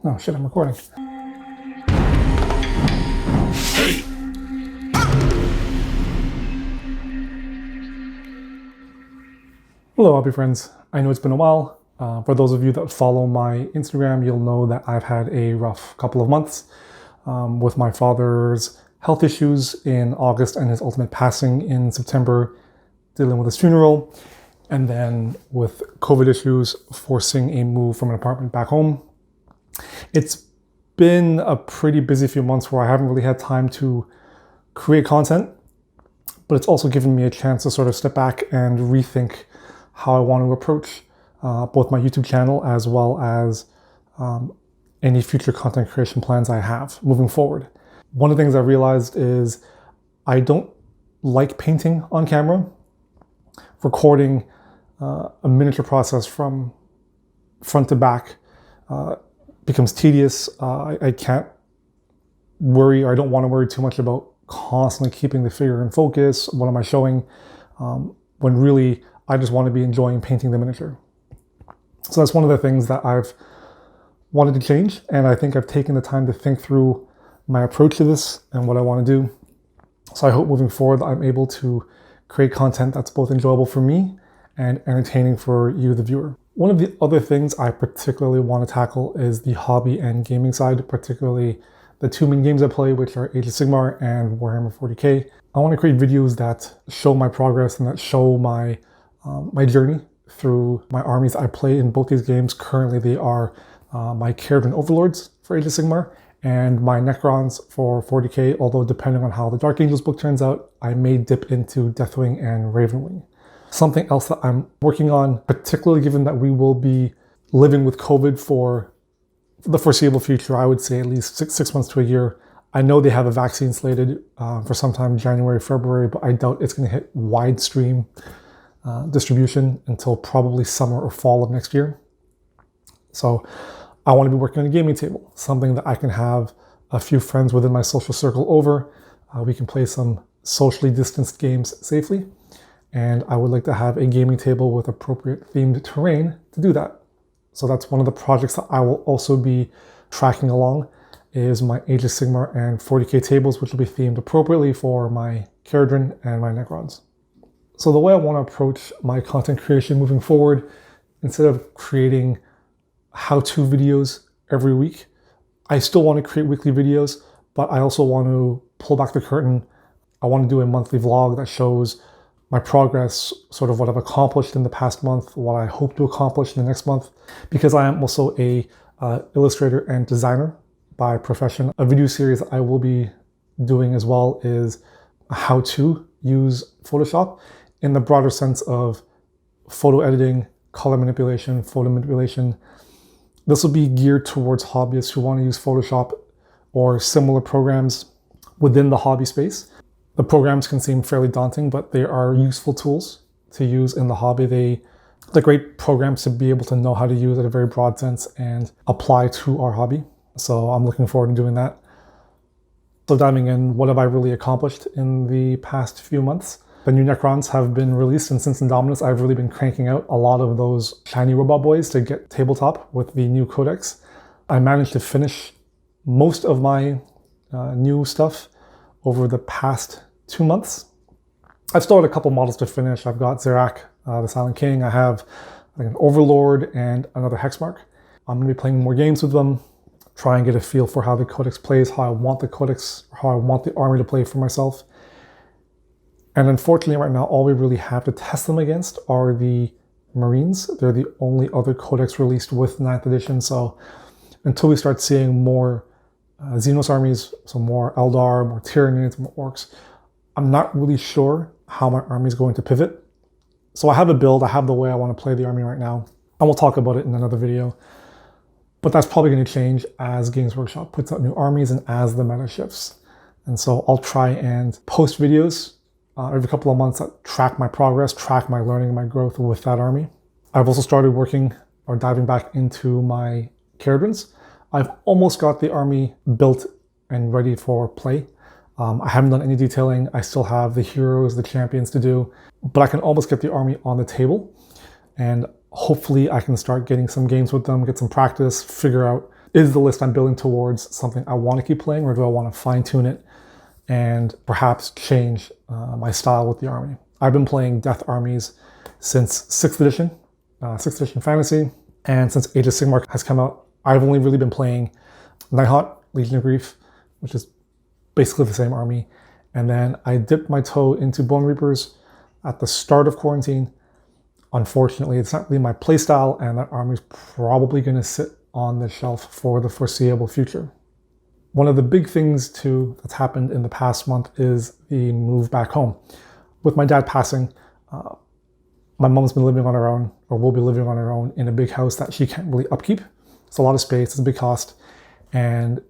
Oh shit, I'm recording. Hello, hobby friends. I know it's been a while. For those of you that follow my Instagram, you'll know that I've had a rough couple of months with my father's health issues in August and his ultimate passing in September, dealing with his funeral, and then with COVID issues forcing a move from an apartment back home. It's been a pretty busy few months where I haven't really had time to create content, but it's also given me a chance to sort of step back and rethink how I want to approach both my YouTube channel as well as any future content creation plans I have moving forward. One of the things I realized is I don't like painting on camera. Recording a miniature process from front to back becomes tedious. I can't worry, or I don't want to worry too much about constantly keeping the figure in focus. What am I showing? When really I just want to be enjoying painting the miniature. So that's one of the things that I've wanted to change, and I think I've taken the time to think through my approach to this and what I want to do. So I hope moving forward I'm able to create content that's both enjoyable for me and entertaining for you, the viewer. One of the other things I particularly want to tackle is the hobby and gaming side, particularly the two main games I play, which are Age of Sigmar and Warhammer 40k. I want to create videos that show my progress and that show my journey through my armies I play in both these games. Currently, they are my Kharadron Overlords for Age of Sigmar and my Necrons for 40k, although depending on how the Dark Angels book turns out, I may dip into Deathwing and Ravenwing. Something else that I'm working on, particularly given that we will be living with COVID for the foreseeable future, I would say at least six months to a year. I know they have a vaccine slated for sometime January, February, but I doubt it's going to hit wide stream distribution until probably summer or fall of next year. So I want to be working on a gaming table, something that I can have a few friends within my social circle over. We can play some socially distanced games safely. And I would like to have a gaming table with appropriate themed terrain to do that. So that's one of the projects that I will also be tracking along, is my Age of Sigmar and 40k tables, which will be themed appropriately for my Kharadron and my Necrons. So the way I want to approach my content creation moving forward, instead of creating how-to videos every week, I still want to create weekly videos, but I also want to pull back the curtain. I want to do a monthly vlog that shows my progress, sort of what I've accomplished in the past month, what I hope to accomplish in the next month, because I am also a illustrator and designer by profession. A video series I will be doing as well is how to use Photoshop in the broader sense of photo editing, color manipulation, photo manipulation. This will be geared towards hobbyists who want to use Photoshop or similar programs within the hobby space. The programs can seem fairly daunting, but they are useful tools to use in the hobby. They're great programs to be able to know how to use in a very broad sense and apply to our hobby. So I'm looking forward to doing that. So diving in, what have I really accomplished in the past few months? The new Necrons have been released, and since Indominus, I've really been cranking out a lot of those shiny robot boys to get tabletop with the new codex. I managed to finish most of my new stuff over the past 2 months. I've still had a couple models to finish. I've got Zerak, the Silent King. I have an Overlord and another Hexmark. I'm going to be playing more games with them, try and get a feel for how the codex plays, how I want the codex, how I want the army to play for myself. And unfortunately right now, all we really have to test them against are the Marines. They're the only other codex released with 9th edition. So until we start seeing more Xenos armies, so more Eldar, more Tyranids, more Orcs, I'm not really sure how my army is going to pivot. So I have a build, I have the way I want to play the army right now, and we'll talk about it in another video. But that's probably going to change as Games Workshop puts out new armies and as the meta shifts. And so I'll try and post videos every couple of months that track my progress, track my learning and my growth with that army. I've also started working or diving back into my Kharadrons. I've almost got the army built and ready for play. I haven't done any detailing. I still have the heroes, the champions to do, but I can almost get the army on the table, and hopefully I can start getting some games with them, get some practice, figure out Is the list I'm building towards something I want to keep playing, or do I want to fine tune it and perhaps change my style with the army? I've been playing Death Armies since 6th edition, 6th edition Fantasy, and since Age of Sigmar has come out, I've only really been playing Nighthawk, Legion of Grief, which is basically the same army. And then I dipped my toe into Bone Reapers at the start of quarantine. Unfortunately, it's not really my playstyle, and that army is probably going to sit on the shelf for the foreseeable future. One of the big things too that's happened in the past month is the move back home. With my dad passing, my mom's been living on her own, or will be living on her own, in a big house that she can't really upkeep. It's a lot of space, it's a big cost, and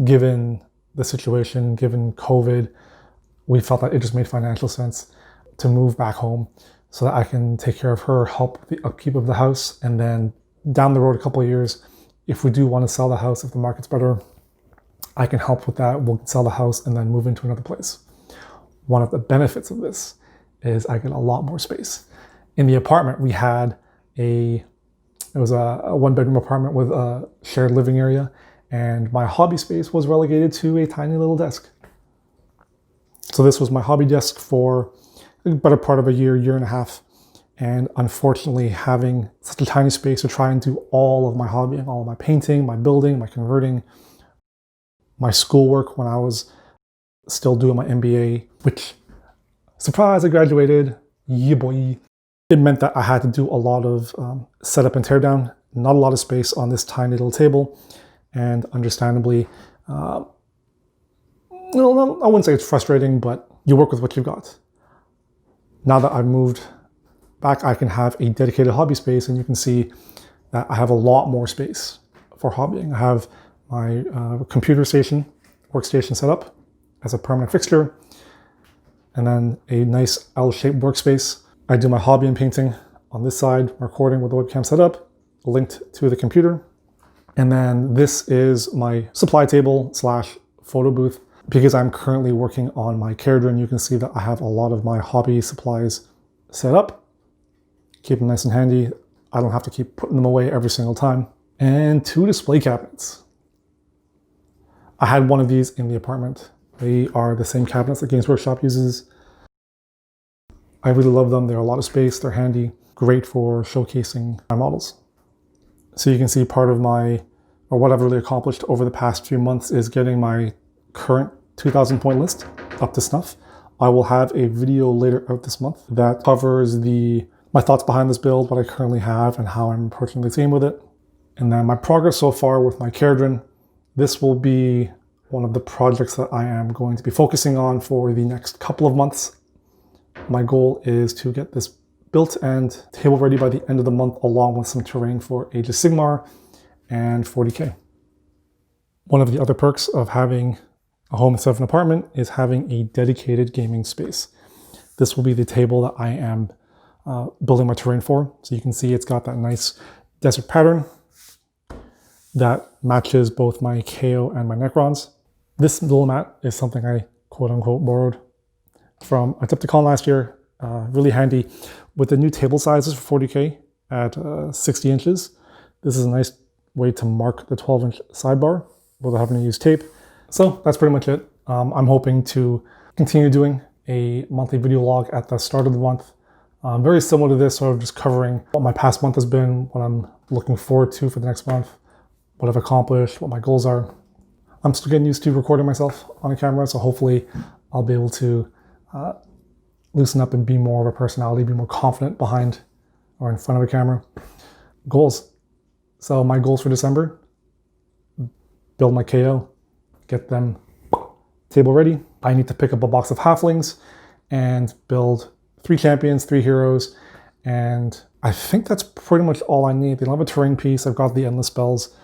given the situation, given COVID, we felt that it just made financial sense to move back home so that I can take care of her, help with the upkeep of the house, and then down the road a couple of years, if we do want to sell the house, if the market's better, I can help with that. We'll sell the house and then move into another place. One of the benefits of this is I get a lot more space. In the apartment, we had it was a one-bedroom apartment with a shared living area, and my hobby space was relegated to a tiny little desk. So this was my hobby desk for a better part of a year, year and a half. And unfortunately, having such a tiny space to try and do all of my hobbying, all of my painting, my building, my converting, my schoolwork when I was still doing my MBA, which, surprise, I graduated, yeah boy. It meant that I had to do a lot of setup and tear down, not a lot of space on this tiny little table. And understandably, I wouldn't say it's frustrating, but you work with what you've got. Now that I've moved back, I can have a dedicated hobby space, and you can see that I have a lot more space for hobbying. I have my computer workstation set up as a permanent fixture, and then a nice L-shaped workspace. I do my hobby and painting on this side, recording with the webcam set up, linked to the computer. And then this is my supply table / photo booth. Because I'm currently working on my Caradhran, you can see that I have a lot of my hobby supplies set up. Keep them nice and handy. I don't have to keep putting them away every single time. And 2 display cabinets. I had one of these in the apartment. They are the same cabinets that Games Workshop uses. I really love them. They're a lot of space. They're handy. Great for showcasing my models. So you can see part of what I've really accomplished over the past few months is getting my current 2,000 point list up to snuff. I will have a video later out this month that covers my thoughts behind this build, what I currently have, and how I'm approaching the game with it. And then my progress so far with my Caradhran. This will be one of the projects that I am going to be focusing on for the next couple of months. My goal is to get this built and table ready by the end of the month, along with some terrain for Age of Sigmar and 40K. One of the other perks of having a home instead of an apartment is having a dedicated gaming space. This will be the table that I am building my terrain for. So you can see it's got that nice desert pattern that matches both my KO and my Necrons. This little mat is something I quote unquote borrowed from Adepticon last year. Really handy with the new table sizes for 40K at 60 inches. This is a nice way to mark the 12-inch sidebar without having to use tape. So that's pretty much it. I'm hoping to continue doing a monthly video log at the start of the month. Very similar to this, sort of just covering what my past month has been, what I'm looking forward to for the next month, what I've accomplished, what my goals are. I'm still getting used to recording myself on a camera, so hopefully I'll be able to loosen up and be more of a personality, be more confident behind or in front of a camera. Goals. So my goals for December: build my KO, get them table ready. I need to pick up a box of halflings and build 3 champions, 3 heroes, and I think that's pretty much all I need. They don't have a terrain piece. I've got the endless spells.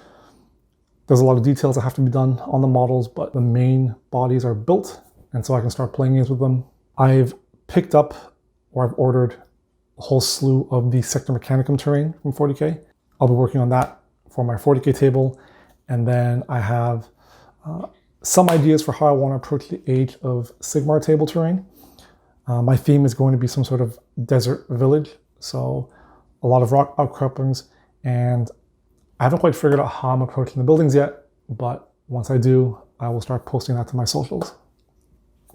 There's a lot of details that have to be done on the models, but the main bodies are built, and so I can start playing games with them. I've picked up, or I've ordered, a whole slew of the Sector Mechanicum terrain from 40K. I'll be working on that for my 40K table, and then I have some ideas for how I want to approach the Age of Sigmar table terrain. My theme is going to be some sort of desert village, so a lot of rock outcroppings, and I haven't quite figured out how I'm approaching the buildings yet, but once I do, I will start posting that to my socials.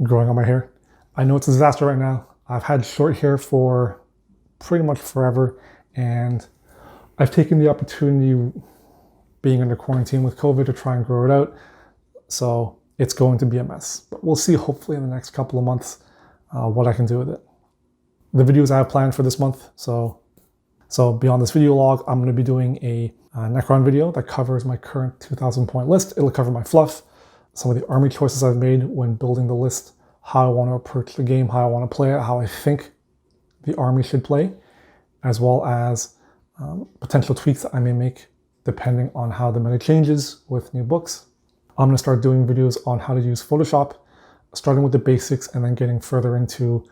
Growing out my hair. I know it's a disaster right now. I've had short hair for pretty much forever, and I've taken the opportunity being under quarantine with COVID to try and grow it out. So it's going to be a mess, but we'll see hopefully in the next couple of months what I can do with it. The videos I have planned for this month. So beyond this video log, I'm going to be doing a Necron video that covers my current 2,000 point list. It'll cover my fluff, some of the army choices I've made when building the list, how I want to approach the game, how I want to play it, how I think the army should play, as well as potential tweaks that I may make depending on how the meta changes with new books. I'm going to start doing videos on how to use Photoshop, starting with the basics and then getting further into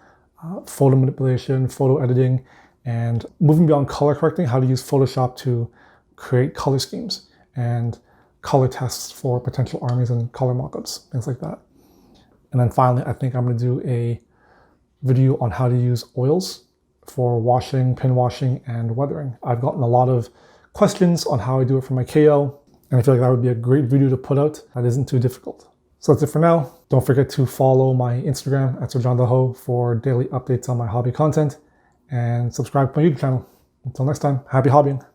photo manipulation, photo editing, and moving beyond color correcting, how to use Photoshop to create color schemes and color tests for potential armies and color mockups, things like that. And then finally, I think I'm going to do a video on how to use oils for washing, pin washing, and weathering. I've gotten a lot of questions on how I do it for my KO, and I feel like that would be a great video to put out that isn't too difficult. So that's it for now. Don't forget to follow my Instagram at SirJohnTheHo for daily updates on my hobby content, and subscribe to my YouTube channel. Until next time, happy hobbying.